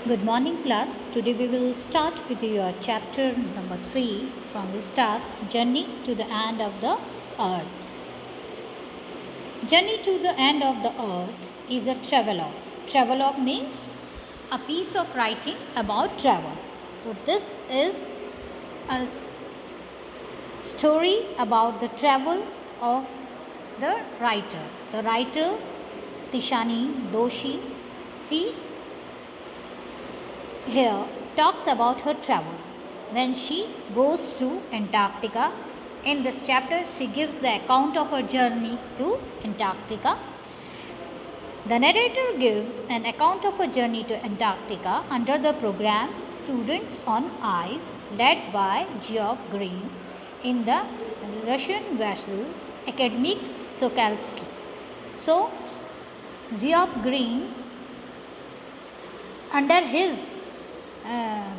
Good morning, class. Today we will start with your chapter number 3 from the stars Journey to the End of the Earth. Journey to the End of the Earth is a travelogue. Travelogue means a piece of writing about travel. So this is a story about the travel of the writer. The writer Tishani Doshi here talks about her travel when she goes to Antarctica. In this chapter, she gives the account of her journey to Antarctica. The narrator gives an account of her journey to Antarctica under the program Students on Ice, led by Geoff Green in the Russian vessel Akademik Sokolsky. So, Geoff Green, under his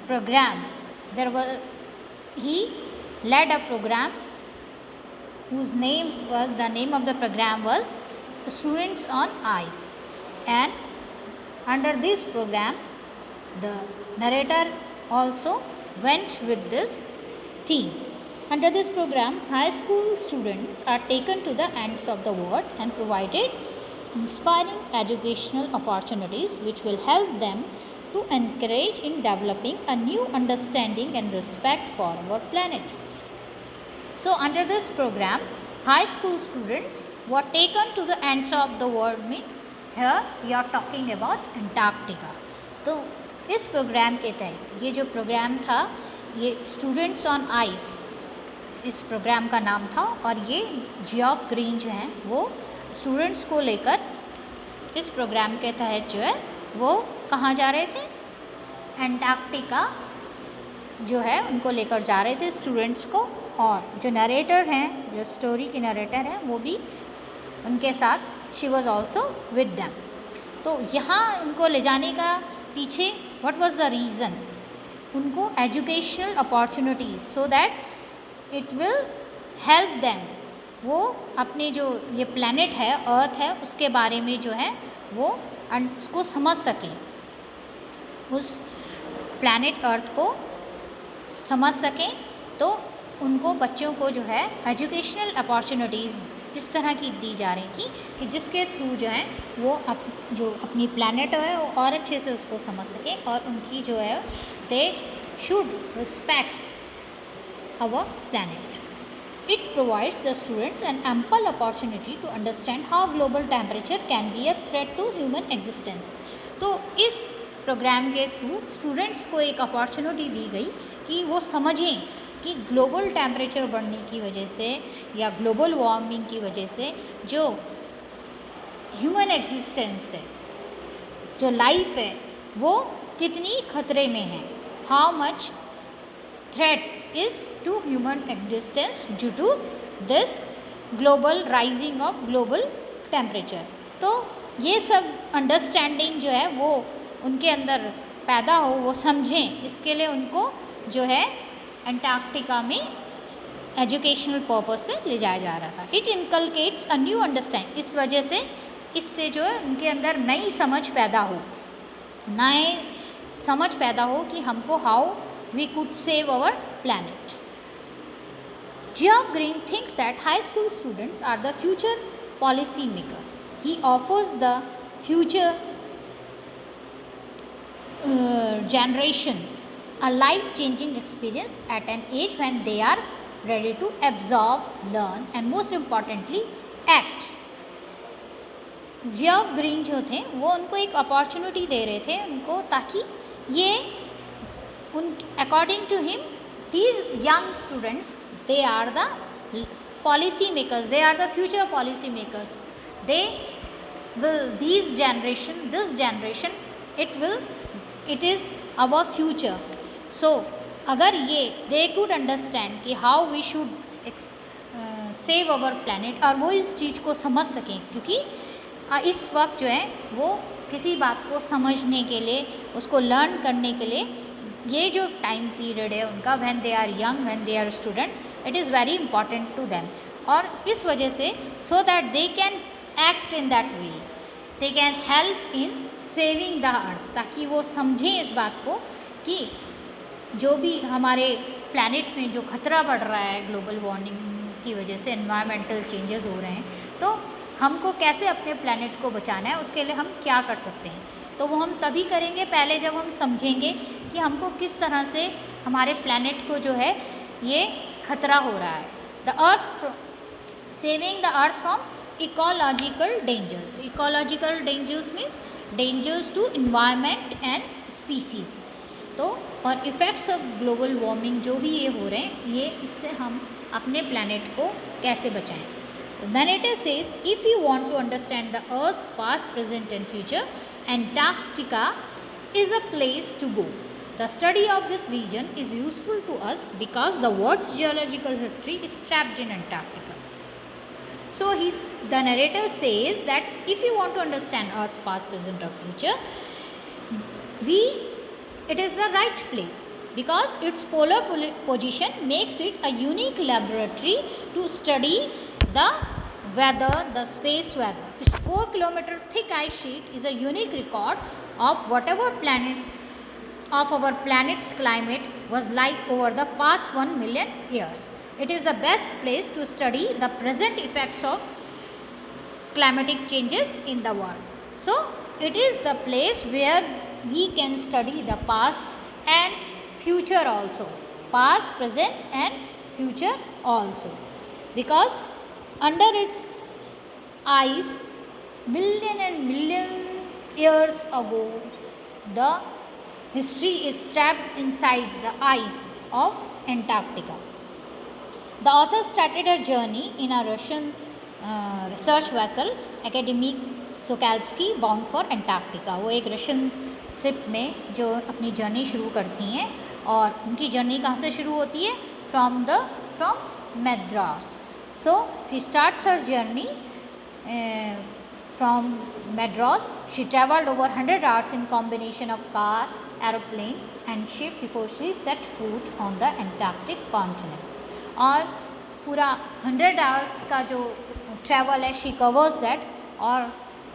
program, he led a program whose name of the program was Students on Ice, and under this program the narrator also went with this team. Under this program, high school students are taken to the ends of the world and provided inspiring educational opportunities which will help them to encourage in developing a new understanding and respect for our planet. So under this program, high school students were taken to the ends of the world. Here we are talking about Antarctica. तो इस programme के तहत ये जो programme था, ये students on ice इस programme का नाम था, और ये जियोफ ग्रीन जो हैं वो स्टूडेंट्स को लेकर इस प्रोग्राम के तहत जो है वो कहाँ जा रहे थे? अंटार्कटिका जो है उनको लेकर जा रहे थे स्टूडेंट्स को, और जो नरेटर हैं, जो स्टोरी की नरेटर हैं, वो भी उनके साथ, she was also with them. तो यहाँ उनको ले जाने का पीछे व्हाट वाज द रीज़न? उनको educational opportunities, so that it will help them, वो अपने जो ये प्लैनेट है, अर्थ है, उसके बारे में जो है वो उसको समझ सकें, उस प्लैनेट अर्थ को समझ सकें. तो उनको बच्चों को जो है एजुकेशनल अपॉर्चुनिटीज़ इस तरह की दी जा रही थी कि जिसके थ्रू जो है वो जो अपनी प्लैनेट है वो और अच्छे से उसको समझ सकें, और उनकी जो है they should respect our planet. It provides the students an ample opportunity to understand how global temperature can be a threat to human existence. तो इस प्रोग्राम के थ्रू स्टूडेंट्स को एक अपॉर्चुनिटी दी गई कि वो समझें कि ग्लोबल टेम्परेचर बढ़ने की वजह से या ग्लोबल वार्मिंग की वजह से जो ह्यूमन एग्जिस्टेंस है, जो लाइफ है, वो कितनी खतरे में है. How much threat is to human existence due to this global rising of global temperature. तो ये सब अंडरस्टैंडिंग जो है वो उनके अंदर पैदा हो, वो समझें, इसके लिए उनको जो है अंटार्कटिका में एजुकेशनल पर्पस से ले जाया जा रहा था. इट इनकलकेट्स अ न्यू अंडरस्टैंड, इस वजह से इससे जो है उनके अंदर नई समझ पैदा हो, नए समझ पैदा हो कि हमको how we could save our planet. Geoff Green thinks that high school students are the future policy makers. He offers the future generation a life-changing experience at an age when they are ready to absorb, learn and most importantly act. Geoff green जो थे वो उनको एक opportunity दे रहे थे उनको, ताकि ये according to him, these young students, they are the policy makers, they are the future policy makers. They will, this generation, it is our future. So अगर ये they could understand कि how we should save our planet, और वो इस चीज़ को समझ सकें, क्योंकि इस वक्त जो है वो किसी बात को समझने के लिए, उसको लर्न करने के लिए, ये जो टाइम पीरियड है उनका, when they are young, when they are students, it is very important to them. और इस वजह से so that they can act in that way, they can help in saving the earth, ताकि वो समझें इस बात को कि जो भी हमारे प्लैनेट में जो खतरा बढ़ रहा है ग्लोबल वार्मिंग की वजह से, एनवायरमेंटल चेंजेस हो रहे हैं, तो हमको कैसे अपने प्लैनेट को बचाना है, उसके लिए हम क्या कर सकते हैं। तो वो हम तभी करेंगे पहले जब हम समझेंगे कि हमको किस तरह से हमारे प्लैनेट को जो है ये खतरा हो रहा है। The earth, saving the earth from ecological dangers. Ecological dangers means dangers to environment and species. तो और इफ़ेक्ट्स ऑफ ग्लोबल वार्मिंग जो भी ये हो रहे हैं, ये इससे हम अपने प्लैनेट को कैसे बचाएं। The narrator says, if you want to understand the Earth's past, present and future, Antarctica is a place to go. The study of this region is useful to us because the world's geological history is trapped in Antarctica. So the narrator says that if you want to understand Earth's past, present or future, it is the right place because its polar position makes it a unique laboratory to study the weather, the space weather. Its 4 kilometer thick ice sheet is a unique record of whatever of our planet's climate was like over the past 1 million years. It is the best place to study the present effects of climatic changes in the world. So it is the place where we can study the past and future also, past, present and future also, because under its ice, million and million years ago, the history is trapped inside the ice of Antarctica. The author started a journey in a Russian research vessel, Academic Sokolsky, bound for Antarctica. वो एक Russian ship में जो अपनी journey शुरू करती हैं, और उनकी जर्नी कहाँ से शुरू होती है, from Madras. So she starts her journey from Madras. She travelled over 100 hours in combination of car, aeroplane and ship before she set foot on the Antarctic continent. और पूरा 100 hours का जो ट्रैवल है, she covers that. और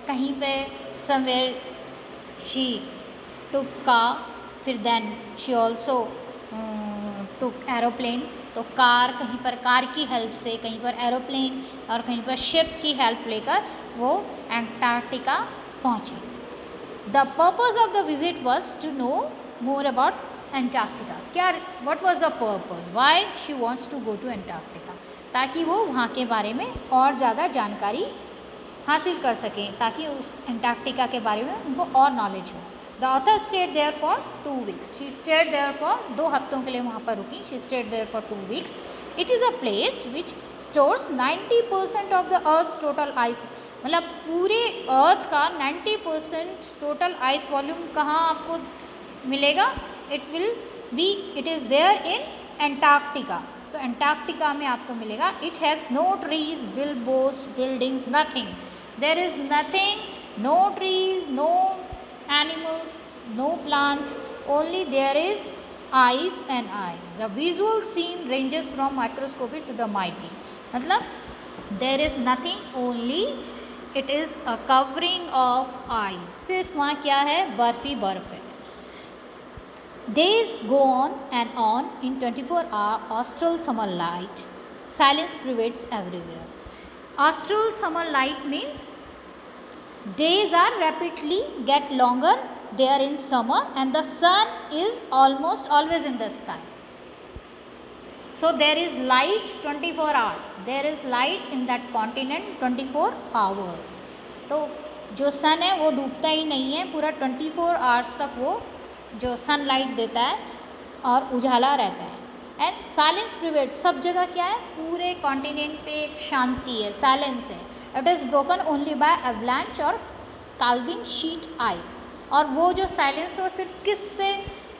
कहीं पे somewhere she took car, फिर then she also took aeroplane. तो कार, कहीं पर कार की हेल्प से, कहीं पर एरोप्लेन और कहीं पर शिप की हेल्प लेकर वो एंटार्क्टिका पहुंची. The purpose of the visit was to know more about Antarctica. क्या, what was the purpose, why she wants to go to Antarctica, ताकि वो वहाँ के बारे में और ज़्यादा जानकारी हासिल कर सकें, ताकि उस एंटार्क्टिका के बारे में उनको और नॉलेज हो. The author stayed there for 2 weeks. She stayed there for 2 हफ्तों के लिए वहाँ पर रुकी. She stayed there for 2 weeks. It is a place which stores 90% of the earth total ice. मतलब पूरे अर्थ का 90% टोटल आइस वॉल्यूम कहाँ आपको मिलेगा, it is there in Antarctica. तो एंटार्क्टिका में आपको मिलेगा. It has no trees, billboards, buildings, nothing. There is nothing, no trees, no animals, no plants, only there is ice and ice. The visual scene ranges from microscopic to the mighty. मतलब there is nothing, only it is a covering of ice. सिर्फ वहाँ क्या है, बर्फ ही बर्फ है. Days go on in 24-hour austral summer light. Silence prevails everywhere. Austral summer light means days are rapidly get longer there in summer and the sun is almost always in the sky. So there is light 24 hours. There is light in that continent 24 hours. तो जो सन है वो डूबता ही नहीं है, पूरा 24 hours तक वो जो सनलाइट देता है और उजाला रहता है. एंड साइलेंस प्रिवेल्स, सब जगह क्या है, पूरे कॉन्टिनेंट पे एक शांति है, साइलेंस है. It is broken only by avalanche और काल्विन शीट आइस. और वो जो साइलेंस वो सिर्फ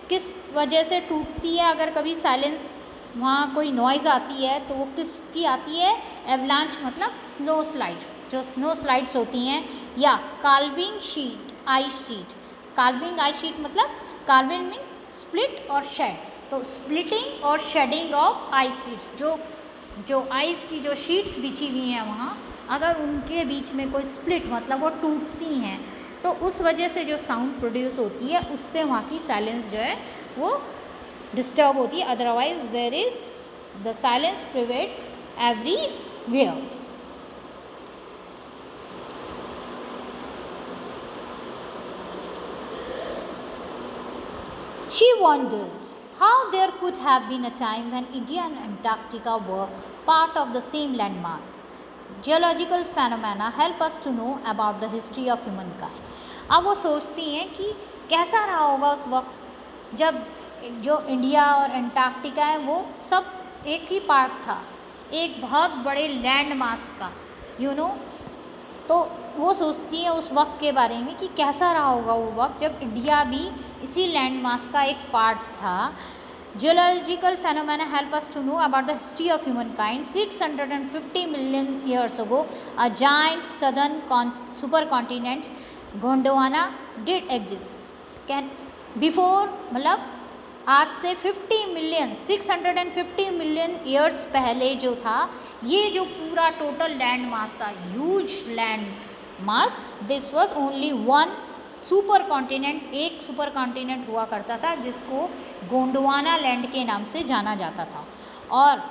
किस वजह से टूटती है, अगर कभी साइलेंस वहाँ कोई नॉइज़ आती है तो वो किसकी आती है, एवलांच मतलब स्नो स्लाइड्स, जो स्नो स्लाइड्स होती हैं, या calving sheet ice sheet. Calving ice sheet मतलब काल्विन मीन्स स्प्लिट और शेड. तो स्प्लिटिंग और शेडिंग ऑफ आइस शीट्स, जो आइस की जो शीट्स बिछी हुई हैं वहाँ, अगर उनके बीच में कोई स्प्लिट मतलब वो टूटती हैं तो उस वजह से जो साउंड प्रोड्यूस होती है उससे वहाँ की साइलेंस जो है वो डिस्टर्ब होती है, otherwise there is the silence prevails everywhere. She wonders how there could have been a time when India and Antarctica were part of the same landmass. Geological phenomena help us to know about the history of humankind. अब वो सोचती हैं कि कैसा रहा होगा उस वक्त जब जो इंडिया और अंटार्कटिका है वो सब एक ही पार्ट था, एक बहुत बड़े लैंड मास का, तो वो सोचती है उस वक्त के बारे में कि कैसा रहा होगा वो वक्त जब इंडिया भी इसी लैंड मास का एक पार्ट था. Geological phenomena help us to know about the history of humankind. 650 million years ago, a giant southern supercontinent, Gondwana, did exist. Before, मतलब आज से 650 मिलियन ईयर्स पहले जो था, ये जो पूरा टोटल लैंड मास था, huge land mass, this was only one super continent. एक सुपर कॉन्टिनेंट हुआ करता था जिसको गोंडवाना लैंड के नाम से जाना जाता था. और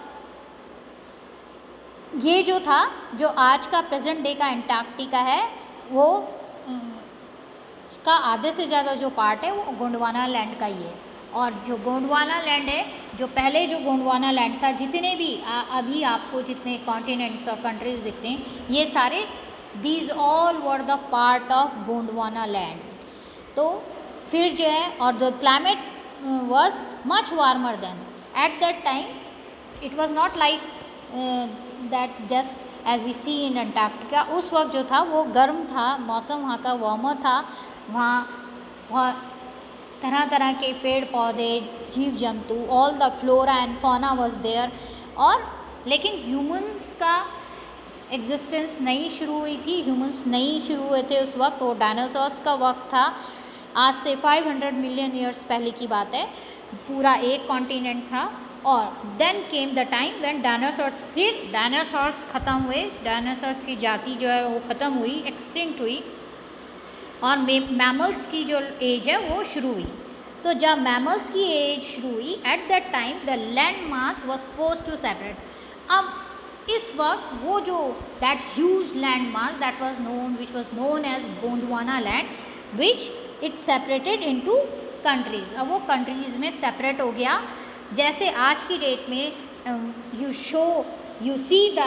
ये जो था, जो आज का प्रेजेंट डे का अंटार्कटिका है, वो का आधे से ज़्यादा जो पार्ट है वो गोंडवाना लैंड का ही है. और जो गोंडवाना लैंड है, जो पहले जो गोंडवाना लैंड था, जितने भी अभी आपको जितने कॉन्टिनेंट्स और कंट्रीज दिखते हैं, ये सारे these all were the part of Gondwana land. तो फिर जो है, और the climate was much warmer than at that time. It was not like that just as we see in Antarctica. उस वक्त जो था वो गर्म था, मौसम वहाँ का वार्मर था, वहाँ तरह तरह के पेड़ पौधे, जीव जंतु, all the flora and fauna was there. और लेकिन ह्यूमंस का एग्जिस्टेंस नहीं शुरू हुई थी, ह्यूमंस नहीं शुरू हुए थे उस वक्त. वो डायनासोर्स का वक्त था, आज से 500 मिलियन ईयर्स पहले की बात है. पूरा एक कॉन्टिनेंट था. और then came the time when dinosaurs, फिर डायनासोर्स ख़त्म हुए, डायनासोर्स की जाति जो है वो ख़त्म हुई, एक्सटिंक्ट हुई, और मैमल्स की जो एज है वो शुरू हुई. तो जब मैमल्स की एज शुरू हुई, at that time the land mass was forced to separate. अब इस वक्त वो जो that huge land mass that was known, which was known as Gondwana land, which it separated into countries. अब वो कंट्रीज में सेपरेट हो गया. जैसे आज की डेट में you see the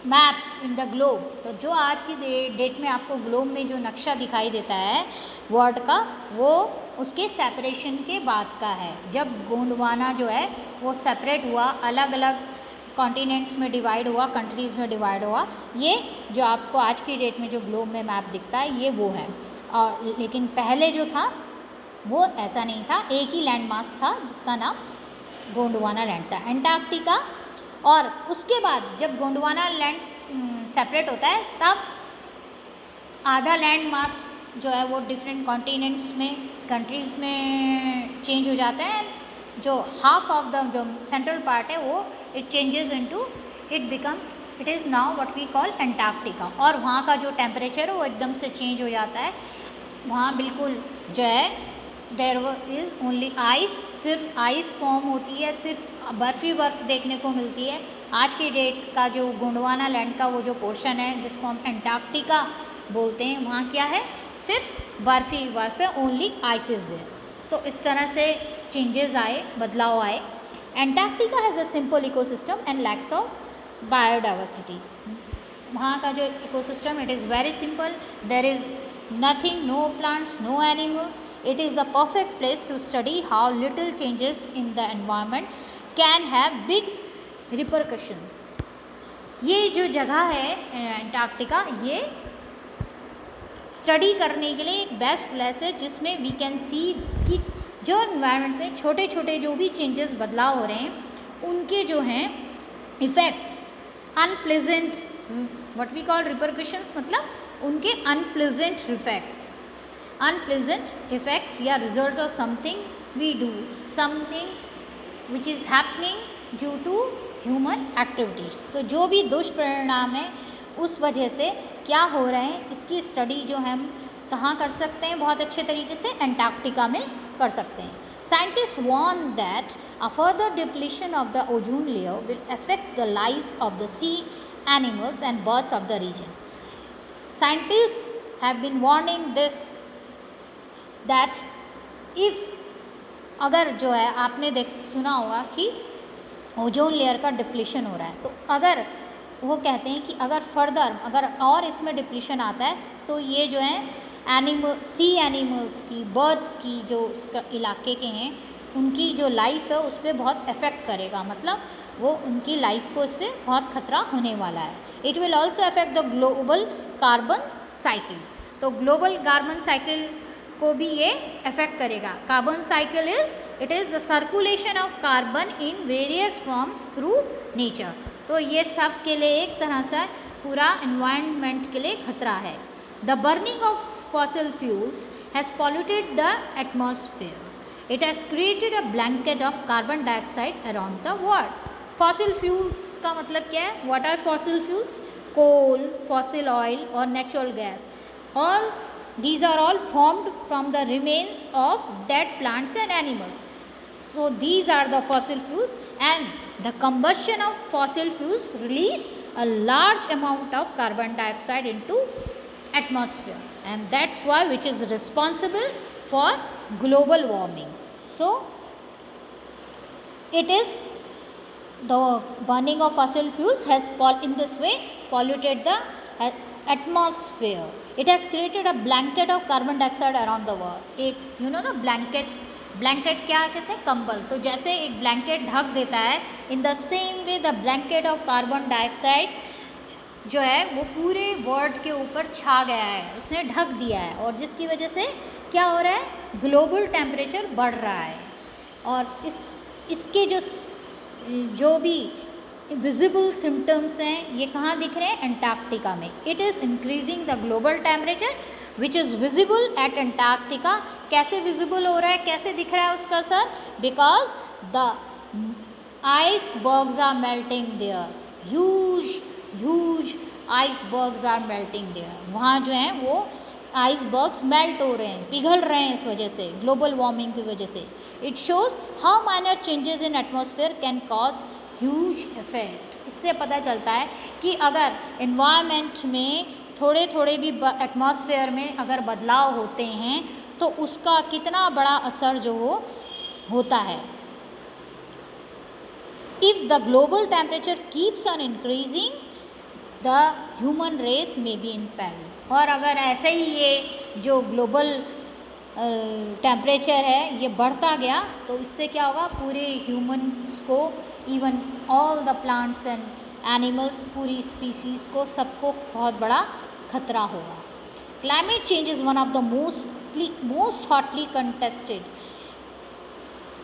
map in the globe. तो जो आज की डेट में आपको ग्लोब में जो नक्शा दिखाई देता है वर्ल्ड का, वो उसके सेपरेशन के बाद का है. जब गोंडवाना जो है वो सेपरेट हुआ, अलग अलग कॉन्टिनेंट्स में डिवाइड हुआ, कंट्रीज़ में डिवाइड हुआ. ये जो आपको आज की डेट में जो ग्लोब में मैप दिखता है, ये वो है. और लेकिन पहले जो था वो ऐसा नहीं था, एक ही लैंड मास था जिसका नाम गोंडवाना लैंड था, अंटार्कटिका. और उसके बाद जब गोंडवाना लैंड सेपरेट होता है, तब आधा लैंड मास जो है वो डिफरेंट कॉन्टिनेंट्स में, कंट्रीज़ में चेंज हो जाता है. जो हाफ ऑफ द जो सेंट्रल पार्ट है वो it changes into, it is now what we call Antarctica. और वहाँ का जो टेम्परेचर है वो एकदम से चेंज हो जाता है. वहाँ बिल्कुल जो है देयर इज़ ओनली आइस, सिर्फ आइस फॉर्म होती है, सिर्फ बर्फ़ देखने को मिलती है. आज की डेट का जो गोंडवाना लैंड का वो जो पोर्शन है जिसको हम अंटार्कटिका बोलते हैं, वहाँ क्या है, सिर्फ बर्फ़ है, ओनली आइस इज़ देयर. तो इस तरह से चेंजेस आए, बदलाव आए. Antarctica has a simple ecosystem and lacks of biodiversity. वहाँ का जो ecosystem, it is very simple. There is nothing, no plants, no animals. It is the perfect place to study how little changes in the environment can have big repercussions. ये जो जगह है Antarctica, ये study करने के लिए एक best place है जिसमें वी कैन सी कि जो इन्वायरमेंट में छोटे छोटे जो भी चेंजेस, बदलाव हो रहे हैं, उनके जो हैं effects, unpleasant, what we call repercussions, मतलब उनके अनप्लेजेंट इफ़ेक्ट्स या results of something we do, something which is happening due to human activities. तो जो भी दुष्परिणाम है उस वजह से क्या हो रहे हैं, इसकी स्टडी जो हम कहाँ कर सकते हैं बहुत अच्छे तरीके से, एंटार्क्टिका में कर सकते हैं. Scientists warn that a further depletion of the ozone layer will affect the lives of the sea animals and birds of the region. Scientists have been warning this that if अगर जो है आपने सुना होगा कि ओजोन लेयर का depletion हो रहा है, तो अगर वो कहते हैं कि अगर फर्दर अगर और इसमें डिप्लीशन आता है तो ये जो है सी एनिमल्स की, बर्ड्स की जो उसका इलाके के हैं उनकी जो लाइफ है उस पर बहुत इफ़ेक्ट करेगा, मतलब वो उनकी लाइफ को इससे बहुत खतरा होने वाला है. It will also affect the global carbon cycle. तो ग्लोबल कार्बन साइकिल को भी ये अफेक्ट करेगा. Carbon cycle it is the circulation of carbon in various forms through nature. तो ये सब के लिए एक तरह से पूरा एनवायरनमेंट के लिए खतरा है. The burning of fossil fuels has polluted the atmosphere. It has created a blanket of carbon dioxide around the world. Fossil fuels का मतलब क्या है? What are fossil fuels? Coal, fossil oil or natural gas. All these are all formed from the remains of dead plants and animals. So these are the fossil fuels, and the combustion of fossil fuels release a large amount of carbon dioxide into atmosphere, and that's why which is responsible for global warming. So it is the burning of fossil fuels has in this way polluted the atmosphere. It has created a blanket of carbon dioxide around the world. एक you know ना blanket क्या कहते हैं? कंबल. तो जैसे एक blanket ढक देता है, in the same way the blanket of carbon dioxide जो है वो पूरे वर्ल्ड के ऊपर छा गया है, उसने ढक दिया है, और जिसकी वजह से क्या हो रहा है? ग्लोबल टेम्परेचर बढ़ रहा है. और इसके जो भी विजिबल सिम्टम्स हैं ये कहाँ दिख रहे हैं? एंटार्क्टिका में. It is increasing the global temperature which is visible at Antarctica. कैसे विजिबल हो रहा है, कैसे दिख रहा है उसका असर? Because the icebergs are melting there. Huge icebergs are melting there. वहाँ जो है वो आइसबर्ग्स मेल्ट हो रहे हैं, पिघल रहे हैं इस वजह से, ग्लोबल वार्मिंग की वजह से. It shows how minor changes in atmosphere can cause huge effect. इससे पता चलता है कि अगर एनवायरनमेंट में थोड़े थोड़े भी एटमॉस्फेयर में अगर बदलाव होते हैं तो उसका कितना बड़ा असर जो होता है. If the global temperature keeps on increasing, the human race may be in peril. और अगर ऐसे ही ये जो ग्लोबल टेम्परेचर है ये बढ़ता गया तो इससे क्या होगा? पूरे ह्यूमन्स को, even all the plants and animals, पूरी स्पीसीज को, सबको बहुत बड़ा खतरा होगा. Climate change is one of the most hotly contested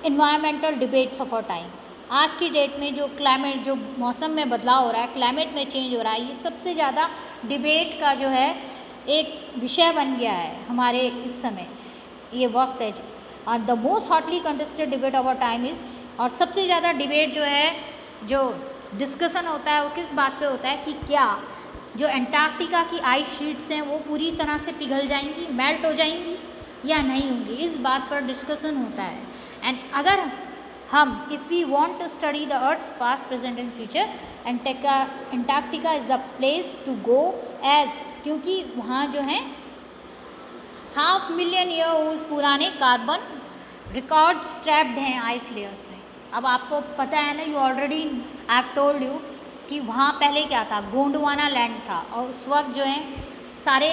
environmental debates of our time. आज की डेट में जो क्लाइमेट, जो मौसम में बदलाव हो रहा है, क्लाइमेट में चेंज हो रहा है, ये सबसे ज़्यादा डिबेट का जो है एक विषय बन गया है हमारे इस समय, ये वक्त है. और the most hotly contested debate of our time is, और सबसे ज़्यादा डिबेट जो है, जो डिस्कशन होता है वो किस बात पे होता है कि क्या जो एंटार्क्टिका की आइस शीट्स हैं वो पूरी तरह से पिघल जाएंगी, मेल्ट हो जाएंगी या नहीं होंगी, इस बात पर डिस्कशन होता है. एंड अगर हम if we want to study the earth's past, present and future, Antarctica is the place to go as, क्योंकि वहाँ जो है 500,000 ईयर ओल्ड पुराने कार्बन रिकॉर्ड्स ट्रैप्ड हैं आइस लेयर्स में. अब आपको पता है ना, you already I have told you कि वहाँ पहले क्या था? गोंडवाना लैंड था, और उस वक्त जो है सारे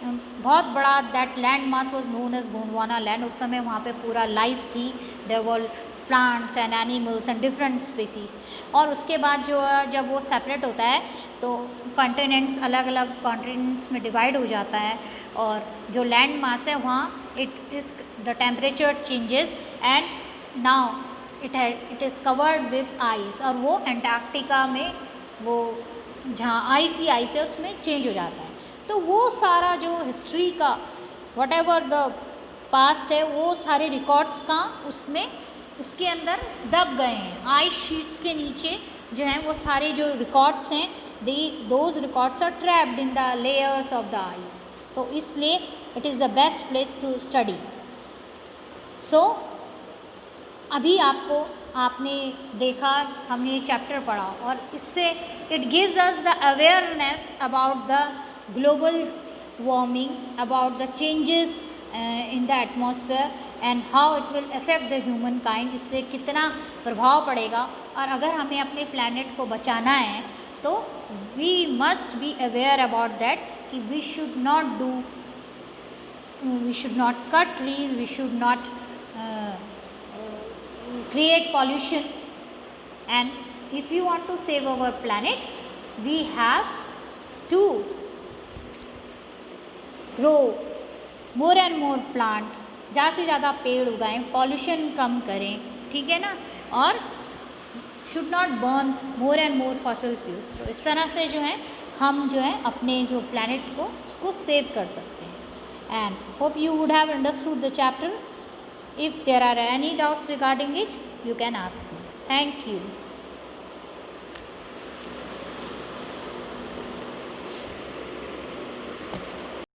बहुत बड़ा that land mass was known as Gondwana land. उस समय वहाँ पे पूरा लाइफ थी, there were plants and animals and different species. और उसके बाद जो है जब वो सेपरेट होता है तो कॉन्टिनेंट्स, अलग अलग कॉन्टिनेंट्स में डिवाइड हो जाता है, और जो लैंड मास है वहाँ it is the temperature changes and now it is covered with ice. और वो एंटार्क्टिका में वो जहाँ आइस ही आइस है उसमें चेंज हो जाता है. तो वो सारा जो हिस्ट्री का वट एवर द पास्ट है वो सारे रिकॉर्ड्स का उसमें उसके अंदर दब गए हैं. आइस शीट्स के नीचे जो हैं वो सारे जो रिकॉर्ड्स हैं those records are trapped in the layers of the ice. तो इसलिए it is the best place to study. So अभी आपने देखा, हमने ये चैप्टर पढ़ा और इससे it gives us the awareness about the global warming, about the changes in the atmosphere and how it will affect the human kind. इससे कितना प्रभाव पड़ेगा, और अगर हमें अपने प्लैनेट को बचाना है तो we must be aware about that कि we should not cut trees, we should not create pollution, and if you want to save our planet we have to grow more and more plants, ज़्यादा से ज़्यादा पेड़ उगाएं, pollution कम करें, ठीक है ना, और should not burn more and more fossil fuels. तो इस तरह से जो है हम जो है अपने जो प्लैनेट को उसको सेव कर सकते हैं. And hope you would have understood the chapter. If there are any doubts regarding it, you can ask me. Thank you.